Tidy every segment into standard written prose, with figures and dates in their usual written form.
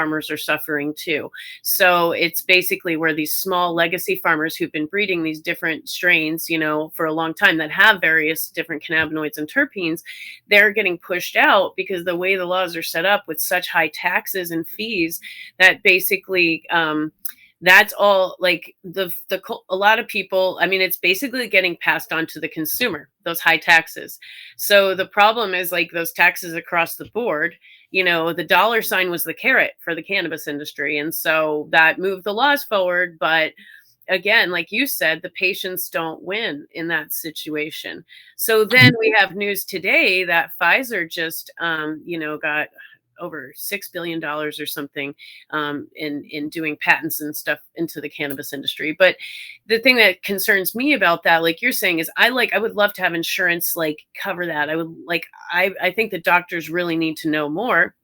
farmers are suffering too. So it's basically where these small legacy farmers who've been breeding these different strains, for a long time that have various different cannabinoids and terpenes, they're getting pushed out because the way the laws are set up with such high taxes and fees that basically that's all like a lot of people, I mean, it's basically getting passed on to the consumer, those high taxes. So the problem is like those taxes across the board, the dollar sign was the carrot for the cannabis industry, and so that moved the laws forward. But again, like you said, the patients don't win in that situation. So then we have news today that Pfizer just got over $6 billion or something in doing patents and stuff into the cannabis industry. But the thing that concerns me about that, like you're saying, is I would love to have insurance like cover that. I think the doctors really need to know more,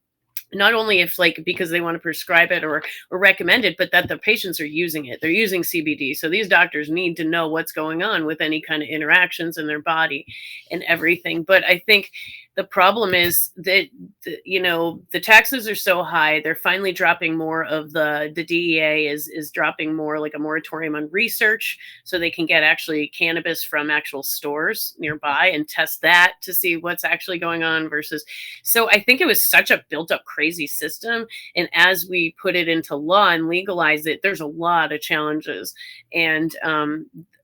not only if like because they want to prescribe it or recommend it, but that the patients are using it. They're using CBD. So these doctors need to know what's going on with any kind of interactions in their body and everything. But I think the problem is that the taxes are so high. They're finally dropping more of the DEA is dropping more, like a moratorium on research, so they can get actually cannabis from actual stores nearby and test that to see what's actually going on versus. So I think it was such a built up crazy system, and as we put it into law and legalize it, there's a lot of challenges. And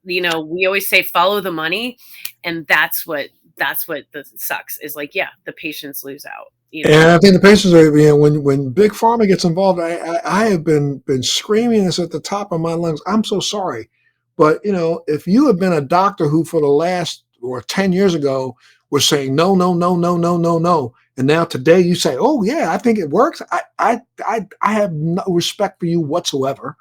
we always say follow the money, and that's what sucks is like, yeah, the patients lose out. And I think the patients are, when big pharma gets involved, I have been screaming this at the top of my lungs. I'm so sorry, but if you have been a doctor who for the last or 10 years ago was saying no, no, no, no, no, no, no, and now today you say, oh yeah, I think it works. I have no respect for you whatsoever,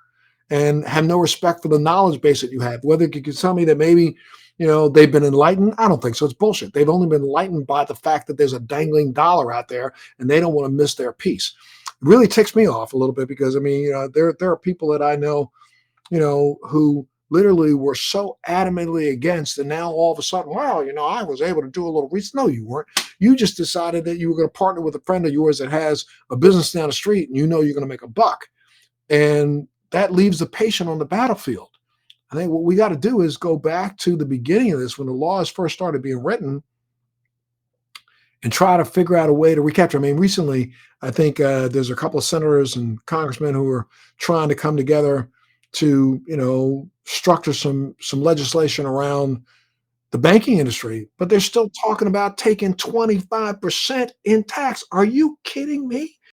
and have no respect for the knowledge base that you have. Whether you could tell me that maybe they've been enlightened. I don't think so. It's bullshit. They've only been enlightened by the fact that there's a dangling dollar out there and they don't want to miss their piece. It really ticks me off a little bit because, there are people that I know, who literally were so adamantly against, and now all of a sudden, wow, I was able to do a little research. No, you weren't. You just decided that you were going to partner with a friend of yours that has a business down the street and you're going to make a buck. And that leaves the patient on the battlefield. I think what we got to do is go back to the beginning of this when the laws first started being written and try to figure out a way to recapture. I mean, recently, I think there's a couple of senators and congressmen who are trying to come together to, structure some legislation around the banking industry, but they're still talking about taking 25% in tax. Are you kidding me?